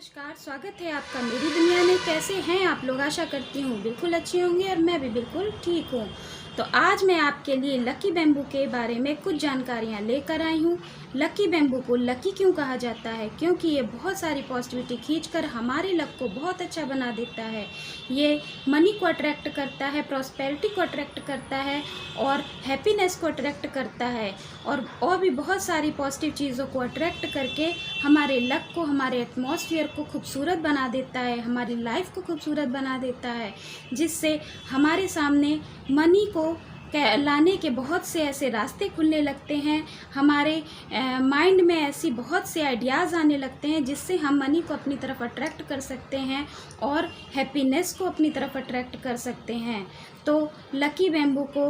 नमस्कार, स्वागत है आपका मेरी दुनिया में। कैसे हैं आप लोग? आशा करती हूँ बिल्कुल अच्छे होंगे और मैं भी बिल्कुल ठीक हूँ। तो आज मैं आपके लिए लकी बैम्बू के बारे में कुछ जानकारियाँ लेकर आई हूँ। लकी बैम्बू को लकी क्यों कहा जाता है? क्योंकि ये बहुत सारी पॉजिटिविटी खींचकर हमारे लक को बहुत अच्छा बना देता है। ये मनी को अट्रैक्ट करता है, प्रॉस्पेरिटी को अट्रैक्ट करता है और हैप्पीनेस को अट्रैक्ट करता है और भी बहुत सारी पॉजिटिव चीज़ों को अट्रैक्ट करके हमारे लक को, हमारे एटमॉस्फेयर को खूबसूरत बना देता है, हमारी लाइफ को खूबसूरत बना देता है, जिससे हमारे सामने मनी को लाने के बहुत से ऐसे रास्ते खुलने लगते हैं। हमारे माइंड में ऐसी बहुत से आइडियाज़ आने लगते हैं जिससे हम मनी को अपनी तरफ अट्रैक्ट कर सकते हैं और हैप्पीनेस को अपनी तरफ अट्रैक्ट कर सकते हैं। तो लकी बैम्बू को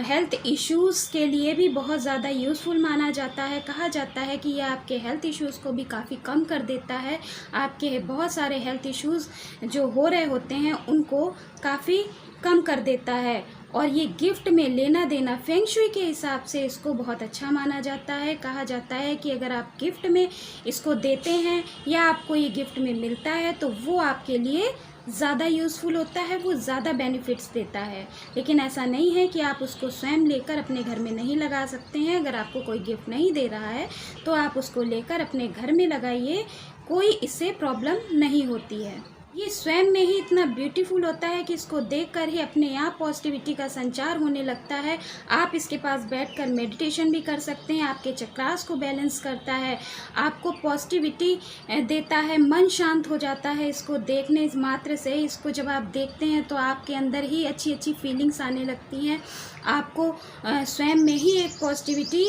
हेल्थ इश्यूज़ के लिए भी बहुत ज़्यादा यूज़फुल माना जाता है। कहा जाता है कि यह आपके हेल्थ इश्यूज़ को भी काफ़ी कम कर देता है। आपके बहुत सारे हेल्थ इश्यूज़ जो हो रहे होते हैं उनको काफ़ी कम कर देता है। और ये गिफ्ट में लेना देना फेंग शुई के हिसाब से इसको बहुत अच्छा माना जाता है। कहा जाता है कि अगर आप गिफ्ट में इसको देते हैं या आपको ये गिफ्ट में मिलता है तो वो आपके लिए ज़्यादा यूज़फुल होता है, वो ज़्यादा बेनिफिट्स देता है। लेकिन ऐसा नहीं है कि आप उसको स्वयं लेकर अपने घर में नहीं लगा सकते हैं। अगर आपको कोई गिफ्ट नहीं दे रहा है तो आप उसको लेकर अपने घर में लगाइए, कोई इससे प्रॉब्लम नहीं होती है। ये स्वयं में ही इतना ब्यूटीफुल होता है कि इसको देखकर ही अपने आप पॉजिटिविटी का संचार होने लगता है। आप इसके पास बैठकर मेडिटेशन भी कर सकते हैं, आपके चक्रास को बैलेंस करता है, आपको पॉजिटिविटी देता है, मन शांत हो जाता है। इसको देखने मात्र से, इसको जब आप देखते हैं तो आपके अंदर ही अच्छी अच्छी फीलिंग्स आने लगती हैं। आपको स्वयं में ही एक पॉजिटिविटी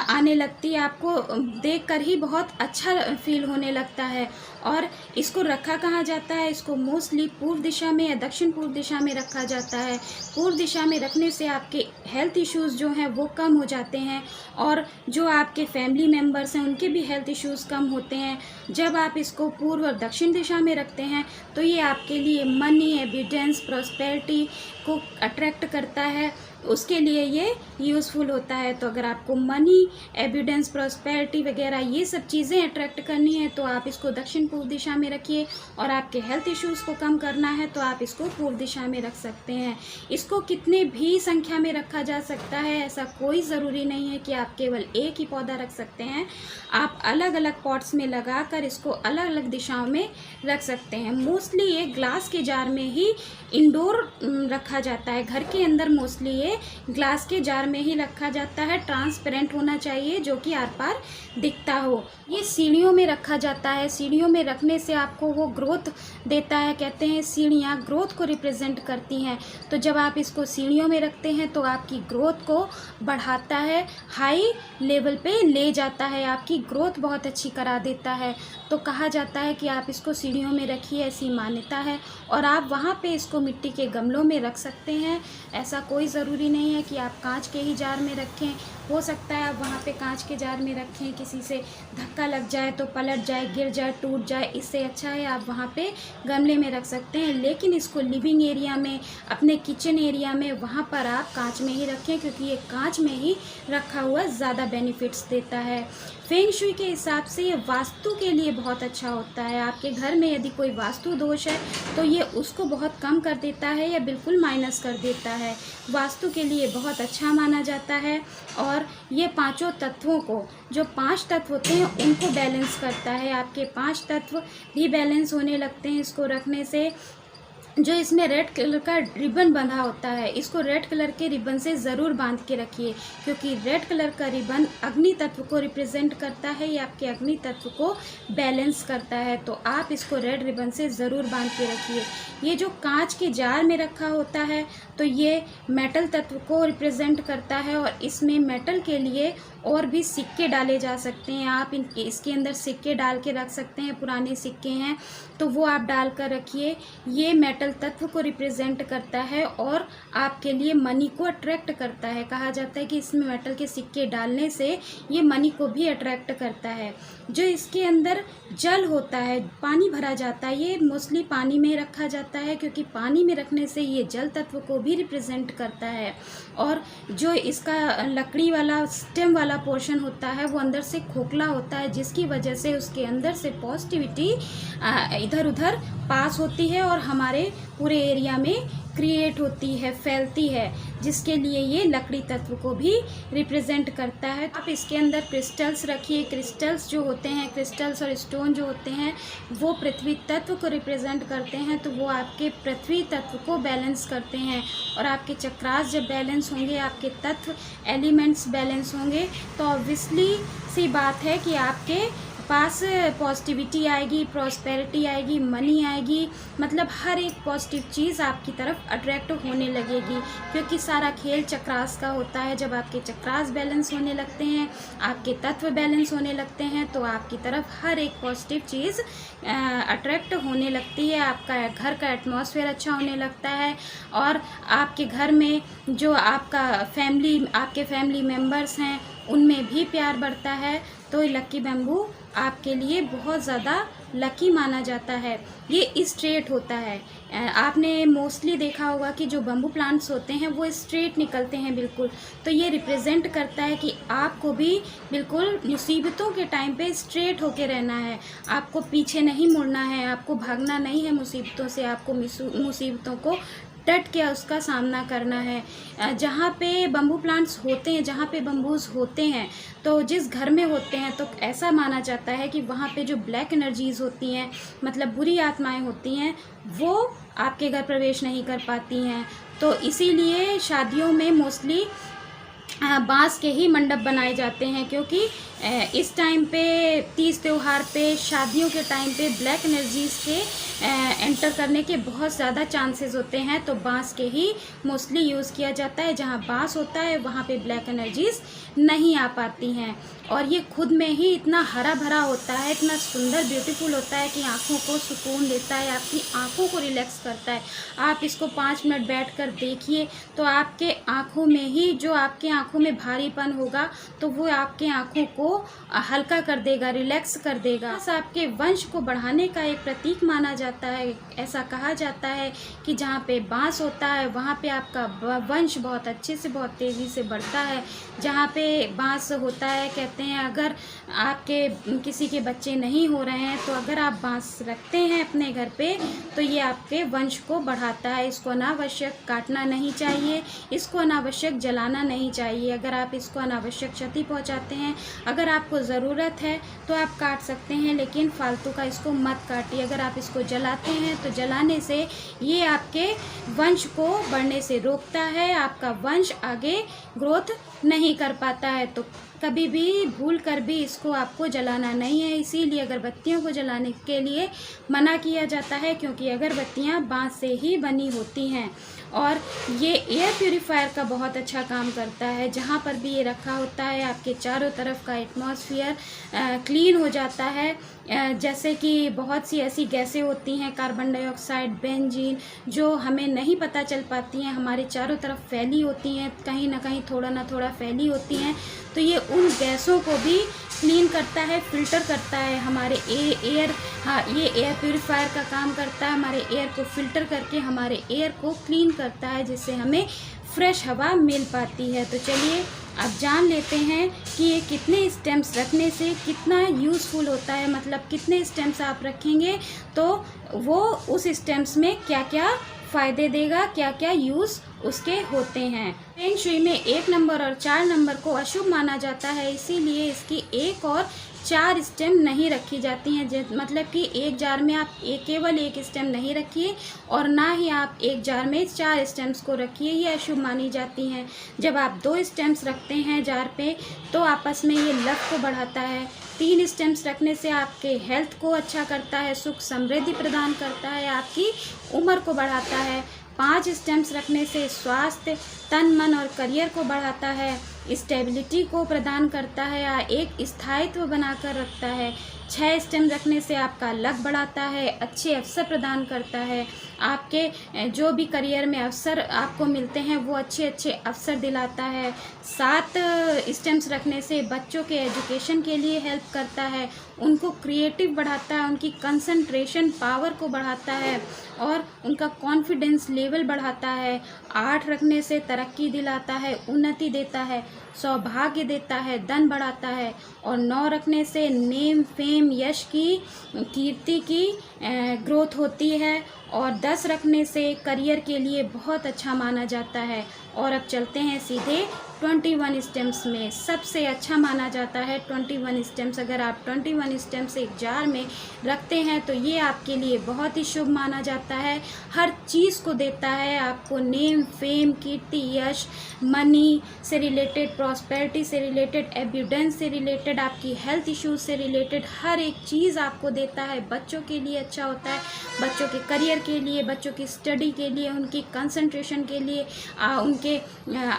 आने लगती है, आपको देखकर ही बहुत अच्छा फील होने लगता है। और इसको रखा कहाँ जाता है? इसको मोस्टली पूर्व दिशा में या दक्षिण पूर्व दिशा में रखा जाता है। पूर्व दिशा में रखने से आपके हेल्थ इश्यूज़ जो हैं वो कम हो जाते हैं और जो आपके फैमिली मेम्बर्स हैं उनके भी हेल्थ इश्यूज़ कम होते हैं। जब आप इसको पूर्व और दक्षिण दिशा में रखते हैं तो ये आपके लिए मनी, एबिडेंस, प्रॉस्पेरिटी को अट्रैक्ट करता है, उसके लिए ये यूज़फुल होता है। तो अगर आपको मनी, एविडेंस, प्रॉस्पेरिटी वगैरह ये सब चीज़ें अट्रैक्ट करनी है तो आप इसको दक्षिण पूर्व दिशा में रखिए। और आपके हेल्थ इश्यूज़ को कम करना है तो आप इसको पूर्व दिशा में रख सकते हैं। इसको कितने भी संख्या में रखा जा सकता है, ऐसा कोई ज़रूरी नहीं है कि आप केवल एक ही पौधा रख सकते हैं। आप अलग अलग पॉट्स में लगा कर इसको अलग अलग दिशाओं में रख सकते हैं। मोस्टली ये ग्लास के जार में ही इंडोर रखा जाता है। घर के अंदर मोस्टली ये ग्लास के जार में ही रखा जाता है। ट्रांसपेरेंट होना चाहिए जो कि आर पार दिखता हो। ये सीढ़ियों में रखा जाता है। सीढ़ियों में रखने से आपको वो ग्रोथ देता है। कहते हैं सीढ़ियाँ ग्रोथ को रिप्रेजेंट करती हैं। तो जब आप इसको सीढ़ियों में रखते हैं तो आपकी ग्रोथ को बढ़ाता है, हाई लेवल पे ले जाता है, आपकी ग्रोथ बहुत अच्छी करा देता है। तो कहा जाता है कि आप इसको सीढ़ियों में रखिए, ऐसी मान्यता है। और आप वहाँ पे इसको मिट्टी के गमलों में रख सकते हैं। ऐसा कोई ज़रूरी नहीं है कि आप कांच के ही जार में रखें। हो सकता है आप वहाँ पे कांच के जार में रखें, किसी से धक्का लग जाए तो पलट जाए, गिर जाए, टूट जाए, इससे अच्छा है आप वहाँ पे गमले में रख सकते हैं। लेकिन इसको लिविंग एरिया में, अपने किचन एरिया में, वहाँ पर आप कांच में ही रखें, क्योंकि ये कांच में ही रखा हुआ ज़्यादा बेनिफिट्स देता है। फेंग शुई के हिसाब से ये वास्तु के लिए बहुत अच्छा होता है। आपके घर में यदि कोई वास्तु दोष है तो ये उसको बहुत कम कर देता है या बिल्कुल माइनस कर देता है। वास्तु के लिए बहुत अच्छा माना जाता है। और ये पांचों तत्वों को, जो 5 तत्व होते हैं उनको बैलेंस करता है। आपके 5 तत्व भी बैलेंस होने लगते हैं इसको रखने से। जो इसमें रेड कलर का रिबन बंधा होता है, इसको रेड कलर के रिबन से ज़रूर बांध के रखिए, क्योंकि रेड कलर का रिबन अग्नि तत्व को रिप्रेजेंट करता है, ये आपके अग्नि तत्व को बैलेंस करता है। तो आप इसको रेड रिबन से ज़रूर बांध के रखिए। ये जो कांच के जार में रखा होता है तो ये मेटल तत्व को रिप्रेजेंट करता है और इसमें मेटल के लिए और भी सिक्के डाले जा सकते हैं। आप इसके अंदर सिक्के डाल के रख सकते हैं, पुराने सिक्के हैं तो वो आप डाल कर रखिए। ये मेटल तत्व को रिप्रेजेंट करता है और आपके लिए मनी को अट्रैक्ट करता है। कहा जाता है कि इसमें मेटल के सिक्के डालने से ये मनी को भी अट्रैक्ट करता है। जो इसके अंदर जल होता है, पानी भरा जाता है, ये मोस्टली पानी में रखा जाता है, क्योंकि पानी में रखने से ये जल तत्व को भी रिप्रेजेंट करता है। और जो इसका लकड़ी वाला स्टेम वाला वाला पोर्शन होता है वो अंदर से खोखला होता है, जिसकी वजह से उसके अंदर से पॉजिटिविटी इधर उधर पास होती है और हमारे पूरे एरिया में क्रिएट होती है, फैलती है, जिसके लिए ये लकड़ी तत्व को भी रिप्रेजेंट करता है। आप इसके अंदर क्रिस्टल्स रखिए। क्रिस्टल्स जो होते हैं, क्रिस्टल्स और स्टोन जो होते हैं वो पृथ्वी तत्व को रिप्रेजेंट करते हैं, तो वो आपके पृथ्वी तत्व को बैलेंस करते हैं। और आपके चक्रास जब बैलेंस होंगे, आपके तत्व एलिमेंट्स बैलेंस होंगे, तो ऑब्वियसली सी बात है कि आपके पास पॉजिटिविटी आएगी, प्रॉस्पेरिटी आएगी, मनी आएगी, मतलब हर एक पॉजिटिव चीज़ आपकी तरफ अट्रैक्ट होने लगेगी, क्योंकि सारा खेल चक्रास का होता है। जब आपके चक्रास बैलेंस होने लगते हैं, आपके तत्व बैलेंस होने लगते हैं, तो आपकी तरफ हर एक पॉजिटिव चीज़ अट्रैक्ट होने लगती है। आपका घर का एटमॉस्फेयर अच्छा होने लगता है और आपके घर में जो आपके फैमिली मेम्बर्स हैं उनमें भी प्यार बढ़ता है। तो लकी बैम्बू आपके लिए बहुत ज़्यादा लकी माना जाता है। ये स्ट्रेट होता है। आपने मोस्टली देखा होगा कि जो बम्बू प्लांट्स होते हैं वो स्ट्रेट निकलते हैं बिल्कुल, तो ये रिप्रेजेंट करता है कि आपको भी बिल्कुल मुसीबतों के टाइम पे स्ट्रेट होके रहना है, आपको पीछे नहीं मुड़ना है, आपको भागना नहीं है मुसीबतों से, आपको मुसीबतों को डट के उसका सामना करना है। जहाँ पे बम्बू प्लांट्स होते हैं, जहाँ पे बम्बूज होते हैं, तो जिस घर में होते हैं, तो ऐसा माना जाता है कि वहाँ पे जो ब्लैक एनर्जीज़ होती हैं, मतलब बुरी आत्माएं होती हैं, वो आपके घर प्रवेश नहीं कर पाती हैं। तो इसीलिए शादियों में मोस्टली बांस के ही मंडप बनाए जाते हैं, क्योंकि इस टाइम पे तीज त्यौहार पे, शादियों के टाइम पे ब्लैक एनर्जीज़ के एंटर करने के बहुत ज़्यादा चांसेस होते हैं, तो बांस के ही मोस्टली यूज़ किया जाता है। जहाँ बांस होता है वहाँ पे ब्लैक एनर्जीज़ नहीं आ पाती हैं। और ये खुद में ही इतना हरा भरा होता है, इतना सुंदर ब्यूटीफुल होता है कि आँखों को सुकून देता है, आपकी आँखों को रिलैक्स करता है। आप इसको 5 मिनट बैठकर देखिए तो आपके आँखों में ही, जो आपके आँखों में भारीपन होगा, तो वो आपके आँखों को हल्का कर देगा, रिलैक्स कर देगा। बस आपके वंश को बढ़ाने का एक प्रतीक माना जाता है। ऐसा कहा जाता है कि जहाँ पे बांस होता है वहाँ पे आपका वंश बहुत अच्छे से, बहुत तेज़ी से बढ़ता है। जहाँ पे बांस होता है, कहते हैं अगर आपके किसी के बच्चे नहीं हो रहे हैं, तो अगर आप बांस रखते हैं अपने घर पे, तो ये आपके वंश को बढ़ाता है। इसको अनावश्यक काटना नहीं चाहिए, इसको अनावश्यक जलाना नहीं चाहिए। अगर आप इसको अनावश्यक क्षति पहुंचाते हैं, अगर आपको ज़रूरत है तो आप काट सकते हैं, लेकिन फालतू का इसको मत काटिए। अगर आप इसको जलाते हैं तो जलाने से ये आपके वंश को बढ़ने से रोकता है, आपका वंश आगे ग्रोथ नहीं कर पाता है। तो कभी भी भूल कर भी इसको आपको जलाना नहीं है। इसीलिए अगरबत्तियों को जलाने के लिए मना किया जाता है, क्योंकि अगरबत्तियाँ बांस से ही बनी होती हैं। और ये एयर प्यूरीफायर का बहुत अच्छा काम करता है। जहाँ पर भी ये रखा होता है, आपके चारों तरफ का एटमॉस्फेयर क्लीन हो जाता है। जैसे कि बहुत सी ऐसी गैसें होती हैं, कार्बन डाइऑक्साइड, बेंजीन, जो हमें नहीं पता चल पाती हैं, हमारे चारों तरफ फैली होती हैं, कहीं ना कहीं थोड़ा ना थोड़ा फैली होती हैं। तो ये उन गैसों को भी क्लीन करता है, फिल्टर करता है। हमारे ये एयर प्यूरीफायर का काम करता है, हमारे एयर को फिल्टर करके हमारे एयर को क्लीन करता है, जिससे हमें फ्रेश हवा मिल पाती है। तो चलिए अब जान लेते हैं कि ये कितने स्टेम्स रखने से कितना यूज़फुल होता है, मतलब कितने स्टेम्स आप रखेंगे तो वो उस स्टेम्स में क्या क्या फ़ायदे देगा, क्या क्या यूज़ उसके होते हैं। फेंग शुई में 1 नंबर और 4 नंबर को अशुभ माना जाता है, इसीलिए इसकी 1 और 4 स्टेम नहीं रखी जाती हैं। मतलब कि एक जार में आप केवल 1 स्टेम नहीं रखिए, और ना ही आप एक जार में 4 स्टेम्स को रखिए, ये अशुभ मानी जाती हैं। जब आप 2 स्टेम्स रखते हैं जार पे, तो आपस में ये लक को बढ़ाता है। 3 स्टेम्स रखने से आपके हेल्थ को अच्छा करता है, सुख समृद्धि प्रदान करता है, आपकी उम्र को बढ़ाता है। 5 स्टेम्स रखने से स्वास्थ्य, तन, मन और करियर को बढ़ाता है, स्टेबिलिटी को प्रदान करता है या एक स्थायित्व बनाकर रखता है। 6 स्टेम रखने से आपका लक बढ़ाता है, अच्छे अवसर प्रदान करता है, आपके जो भी करियर में अवसर आपको मिलते हैं वो अच्छे अच्छे अवसर दिलाता है। 7 स्टेम्स रखने से बच्चों के एजुकेशन के लिए हेल्प करता है, उनको क्रिएटिव बढ़ाता है, उनकी कंसंट्रेशन पावर को बढ़ाता है और उनका कॉन्फिडेंस लेवल बढ़ाता है। 8 रखने से तरक्की दिलाता है, उन्नति देता है। सौभाग्य देता है, धन बढ़ाता है। और 9 रखने से नेम, फेम, यश की, कीर्ति की ग्रोथ होती है। और 10 रखने से करियर के लिए बहुत अच्छा माना जाता है। और अब चलते हैं सीधे 21 स्टेम्स में। सबसे अच्छा माना जाता है 21 स्टेम्स। अगर आप 21 स्टेम्स एक जार में रखते हैं तो ये आपके लिए बहुत ही शुभ माना जाता है। हर चीज़ को देता है आपको, नेम, फेम, कीर्ति, यश, मनी से रिलेटेड, प्रॉस्पेरिटी से रिलेटेड, एब्यूडेंस से रिलेटेड, आपकी हेल्थ इश्यूज से रिलेटेड हर एक चीज़ आपको देता है। बच्चों के लिए अच्छा होता है, बच्चों के करियर के लिए, बच्चों की स्टडी के लिए, उनकी कंसंट्रेशन के लिए, उनके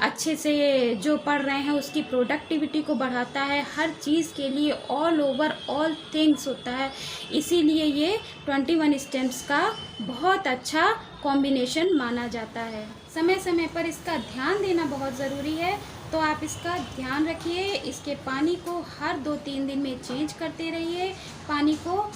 अच्छे से जो पढ़ रहे हैं उसकी प्रोडक्टिविटी को बढ़ाता है। हर चीज़ के लिए ऑल ओवर ऑल थिंग्स होता है। इसीलिए ये 21 स्टेम्स का बहुत अच्छा कॉम्बिनेशन माना जाता है। समय समय पर इसका ध्यान देना बहुत ज़रूरी है, तो आप इसका ध्यान रखिए। इसके पानी को हर 2-3 दिन में चेंज करते रहिए। पानी को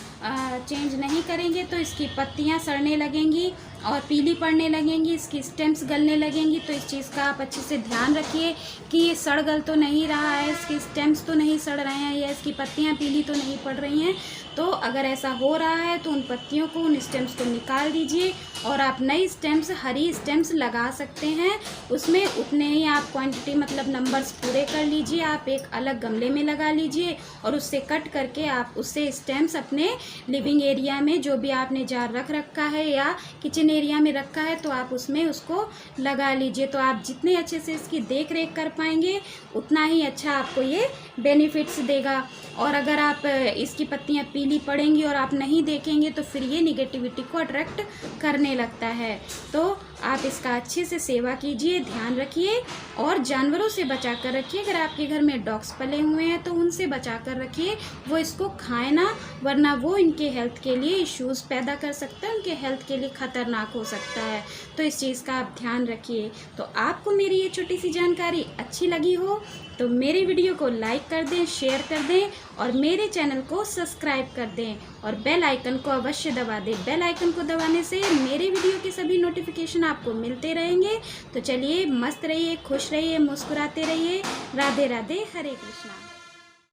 चेंज नहीं करेंगे तो इसकी पत्तियां सड़ने लगेंगी और पीली पड़ने लगेंगी, इसकी स्टेम्स गलने लगेंगी। तो इस चीज़ का आप अच्छे से ध्यान रखिए कि ये सड़ गल तो नहीं रहा है, इसके स्टेम्स तो नहीं सड़ रहे हैं, या इसकी पत्तियां पीली तो नहीं पड़ रही हैं। तो अगर ऐसा हो रहा है तो उन पत्तियों को, उन स्टेम्स को निकाल दीजिए और आप नई स्टेम्स, हरी स्टेम्स लगा सकते हैं। उसमें उतने ही आप क्वांटिटी, मतलब नंबर्स पूरे कर लीजिए। आप एक अलग गमले में लगा लीजिए और उससे कट करके आप उससे स्टेम्स अपने लिविंग एरिया में, जो भी आपने जार रख रखा है या किचन एरिया में रखा है, तो आप उसमें उसको लगा लीजिए। तो आप जितने अच्छे से इसकी देख रेख कर पाएंगे उतना ही अच्छा आपको ये बेनिफिट्स देगा। और अगर आप इसकी पत्तियां पीली पड़ेंगी और आप नहीं देखेंगे तो फिर ये निगेटिविटी को अट्रैक्ट करने लगता है। तो आप इसका अच्छे से सेवा कीजिए, ध्यान रखिए और जानवरों से बचा कर रखिए। अगर आपके घर में डॉग्स पले हुए हैं तो उनसे बचा कर रखिए, वो इसको खाए ना, वरना वो इनके हेल्थ के लिए इश्यूज़ पैदा कर सकता है, उनके हेल्थ के लिए ख़तरनाक हो सकता है। तो इस चीज़ का आप ध्यान रखिए। तो आपको मेरी ये छोटी सी जानकारी अच्छी लगी हो तो मेरे वीडियो को लाइक कर दें, शेयर कर दें और मेरे चैनल को सब्सक्राइब कर दें और बेल आइकन को अवश्य दबा दें। बेल आइकन को दबाने से मेरे वीडियो के सभी नोटिफिकेशन आपको मिलते रहेंगे। तो चलिए, मस्त रहिए, खुश रहिए, मुस्कुराते रहिए। राधे राधे, हरे कृष्णा।